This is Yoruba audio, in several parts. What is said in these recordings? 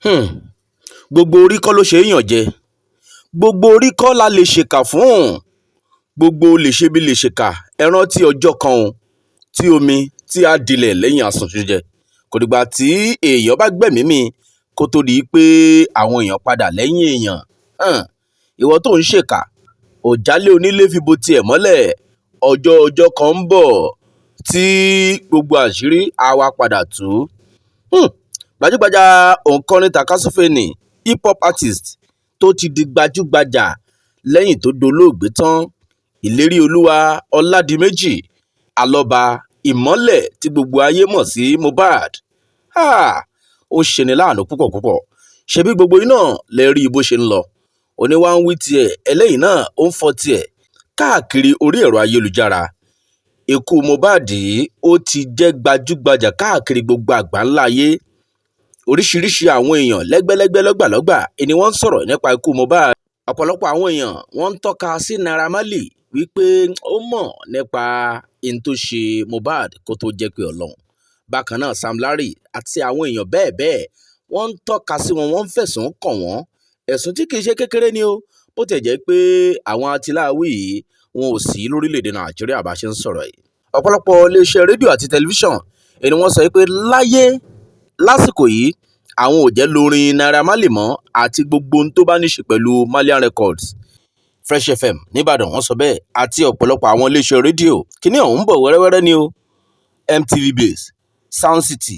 um gbogbo orí kọ́ ló ṣe é yàn jẹ, gbogbo orí kọ́ la lè ṣèkà fún, gbogbo lè ṣe bí lè ṣèkà. Ẹ rántí ọjọ́ kan o tí omi tí a dilẹ̀ lẹ́yìn asùnjẹ, kò dìgbà tí èèyàn bá gbẹ̀mí mì kó tó di pé àwọn èèyàn padà lẹ́yìn èèyàn. Ìwọ tó ń ṣèkà, òjálé onílé fi bo tiẹ̀ mọ́lẹ̀. Ọjọ́ kan ń bọ̀ tí gbogbo àṣírí á wá padà tú. Gbajúgbajà òǹkọrin tàkasúfèé ni hip hop artist tó ti di gbajúgbajà lẹ́yìn tó dolóògbé tán, ìlérí olúwa ọládìméjì alọ́ba ìmọ́lẹ̀ tí gbogbo ayé mọ̀ sí MohBad. Ó ṣeni láàánú púpọ̀ púpọ̀. Ṣebí gbogbo iná lẹ rí bó ṣe ń lọ. Oníwà ń wí tiẹ̀, ẹlẹ́yìn náà ó ń fọ́ tiẹ̀ káàkiri orí ẹ̀rọ ayélujára. Ikú MohBad ó ti jẹ́ gbajúgbajà káàkiri gbogbo àgbáńlá ayé. Oríṣiríṣi àwọn èèyàn lẹ́gbẹ́lẹ́gbẹ́ lọ́gbàlọ́gbà ni wọ́n ń sọ̀rọ̀ nípa ikú MohBad. Ọ̀pọ̀lọpọ̀ àwọn èèyàn wọ́n ń tọ́ka sí Naira Marley wípé ó mọ̀ nípa ohun tó ṣe MohBad kó tó jẹ́ pé Ọlọ́run. Bákan náà Sam Larry àti àwọn èèyàn bẹ́ẹ̀ bẹ́ẹ̀ wọ́n ń tọ́ka sí wọn, wọ́n ń fẹ̀sùn kàn wọ́n. Ẹ̀sùn tí kì í ṣe kékeré ni o, bó tẹ̀ jẹ́ pé àwọn atiláwí yìí wọn ò sí lórílẹ̀‐èdè Nàìjíríà bá ṣe ń sọ̀rọ̀ yìí. Ọ̀pọ̀lọpọ̀ iléeṣẹ́ rédíò àti tẹlifíṣàn ni wọ́n sọ pé láyé lásìkò yìí àwọn ò jẹ́ lórin Naira Marley mọ́ àti gbogbo ohun tó bá ní ṣe pẹ̀lú Malian Records. Fresh FM nìbàdàn wọ́n sọ bẹ́ẹ̀ àti ọ̀pọ̀lọpọ̀ àwọn iléeṣẹ́ rédíò. Kíní ọ̀hún ń bọ̀ wẹ́rẹ́wẹ́rẹ́ ni o. MTV Base, Sound City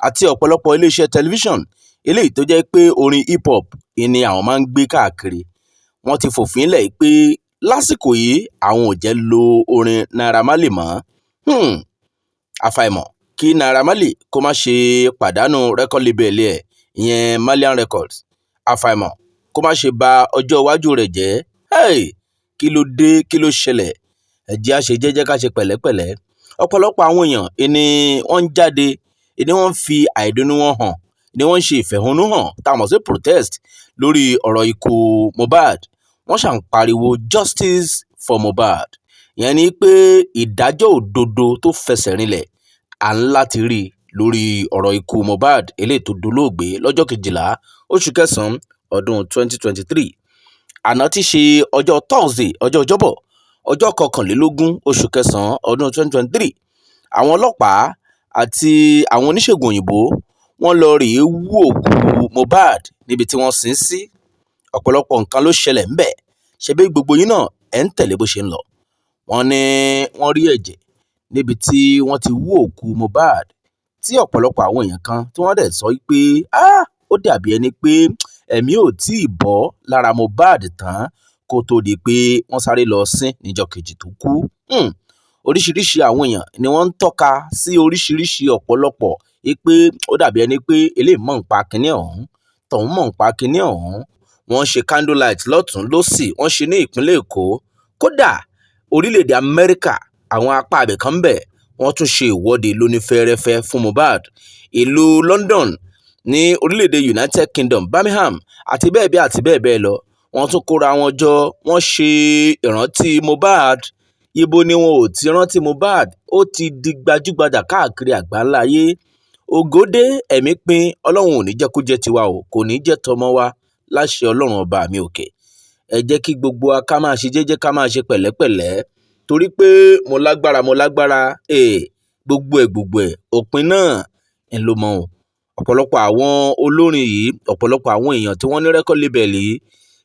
àti ọ̀pọ̀lọpọ̀ iléeṣẹ́ tẹlifíṣàn eléyìí tó jẹ́ pé orin hip hop ni àwọn máa ń gbé káàkiri. Wọ́n ti fòfin lẹ̀ pé lásìkò yìí àwọn ò jẹ́ lo orin Naira Marley mọ́. Àfàìmọ̀ kí Naira Marley kó má ṣe pàdánù record label ẹ̀, ìyẹn Malian Records. Àfàìmọ̀ kó má ṣe ba ọjọ́ iwájú rẹ̀ jẹ́. Kí ló dé, kí ló ṣẹlẹ̀? Ẹ jẹ́ á ṣe jẹ́jẹ́ ká ṣe pẹ̀lẹ́pẹ̀lẹ́. Ọ̀pọ̀lọpọ̀ àwọn èèyàn ni wọ́n ń jáde, ni wọ́n ń fi àìdùnnú wọn hàn, ni wọ́n ń ṣe ìfẹ̀hónúhàn tá a mọ̀ sí protest lórí ọ̀rọ̀ ikú MohBad. Wọ́n ṣà ń pariwo Justice4MohBad. Ìyẹn ni pé ìdájọ́ òdodo tó fẹsẹ̀ rinlẹ̀ à ń láti rí lórí ọ̀rọ̀ ikú MohBad eléyìí tó dolóògbé lọ́jọ́ 12 oṣù kẹsàn-án ọdún 2023. Àná tí ṣe ọjọ́ Thursday, ọjọ́ Ọjọ́bọ̀, ọjọ́ 21 oṣù kẹsàn-án ọdún 2023. Àwọn ọlọ́pàá àti àwọn oníṣègùn òyìnbó wọ́n lọ rèé wú òkú MohBad níbi tí wọ́n sin sí. Ọ̀pọ̀lọpọ̀ nǹkan ló ṣẹlẹ̀ ńbẹ̀. Ṣebí gbogbo yín náà ẹ̀ ń tẹ̀lé bó ṣe ń lọ. Wọ́n ní wọ́n rí ẹ̀jẹ̀ níbi tí wọ́n ti wú òkú MohBad, tí ọ̀pọ̀lọpọ̀ àwọn èèyàn kan tí wọ́n dẹ̀ sọ pé ó dàbí ẹni pé ẹ̀mí ò tí ì bọ́ lára MohBad tán kó tó di pé wọ́n sáré lọ sin níjọ́ kejì tó kú. Oríṣiríṣi àwọn èèyàn ni wọ́n ń tọ́ka sí oríṣiríṣi ọ̀pọ̀lọpọ̀ pé ó dàbí ẹni pé eléyìí mọ̀ nípa kinní ọ̀hún, tọ̀hún mọ̀ nípa kinní ọ̀hún. Wọ́n ṣe candlelight lọ́tún lósì, wọ́n ṣe ní ìpínlẹ̀ Èkó, kódà orílẹ̀-èdè Amẹ́ríkà àwọn apá ibẹ̀ kan bẹ̀ wọ́n tún ṣe ìwọ́de lónífẹ́rẹ́fẹ́ fún MohBad. Ìlú London ní orílẹ̀-èdè United Kingdom, Birmingham àti bẹ́ẹ̀ bẹ́ẹ̀ lọ, wọ́n tún kóra wọn jọ, wọ́n ṣe ìrántí MohBad. Ibo ni wọn ò ti rántí MohBad? Ó ti di gbajúgbajà káàkiri àgbáńlá ayé. Ògòdé ẹ̀mí pin, Ọlọ́run ò ní jẹ́ kó jẹ́ tiwa o, kò ní jẹ́ tọmọ wa láṣẹ Ọlọ́run ọba mi òkè. Ẹ jẹ́ kí gbogbo wa ká máa ṣe jẹ́jẹ́, ká máa ṣe pẹ̀lẹ́pẹ̀lẹ́, torí pé mo lágbára gbogbo ẹ̀ òpin náà ń ló mọ o. Ọ̀pọ̀lọpọ̀ àwọn olórin yìí, ọ̀pọ̀lọpọ̀ àwọn èèyàn tí wọ́n ní record label yìí,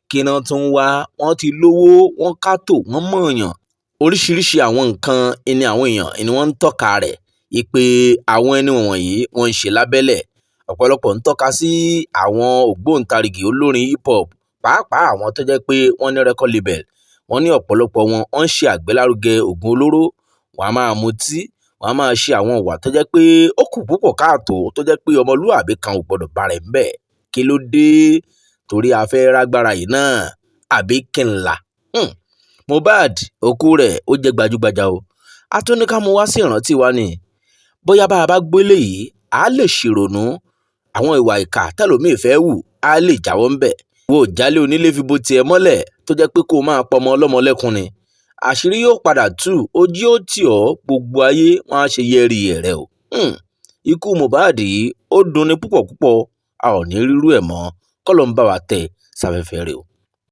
kí iná tún wá, wọ́n ti lówó, wọ́n kátó, wọ́n mọ̀ọ́yàn. Oríṣiríṣi àwọn nǹkan ni àwọn èèyàn ni wọ́n ń tọ́ka rẹ̀ pé àwọn ẹni wọ̀nyí wọ́n ń ṣe lábẹ́lẹ̀. Ọ̀pọ̀lọpọ̀ ń tọ́ka sí àwọn ògbóǹtarìgì olórin hip hop, pàápàá àwọn tó jẹ́ pé wọ́n ní record label. Wọ́n ní ọ̀pọ̀lọpọ̀ wọn ń ṣe àgbélárugẹ ògùn olóró, wọ́n á máa mutí, wọ́n á máa ṣe àwọn ìwà tó jẹ́ pé ó kù púpọ̀ káàtó, tó jẹ́ pé ọmọlúwàbí kan ò gbọdọ̀ bá rẹ̀ ńbẹ̀. Kí ló dé? Torí a fẹ́ rágbára yìí náà, àbí kí n là? MohBad òkú rẹ̀ ó jẹ́ gbajúgbajà o. A tún ní ká mú wá sí ìrántí wa ni. Bóyá bá a bá gbélé yìí, a lè ṣèrònú àwọn ìwà ìkà tẹ́lòmíì fẹ́ wù, a lè jáwọ́ ńbẹ̀. Wo jálé onílé fi bo tiẹ̀ mọ́lẹ̀ tó jẹ́ pé kó máa pọmọ ọlọ́mọ lẹ́kùn ni. Àṣírí yóò padà tú, ojú ó tì ọ́, gbogbo ayé wọn á ṣe yẹ́rì rẹ̀ o. Ikú MohBad yìí ó dunni púpọ̀ púpọ̀, a ò ní rírú ẹ̀ mọ́. k'Ọlọ́run bá wa tẹ̀ sáfẹ́fẹ́ rẹ̀ o.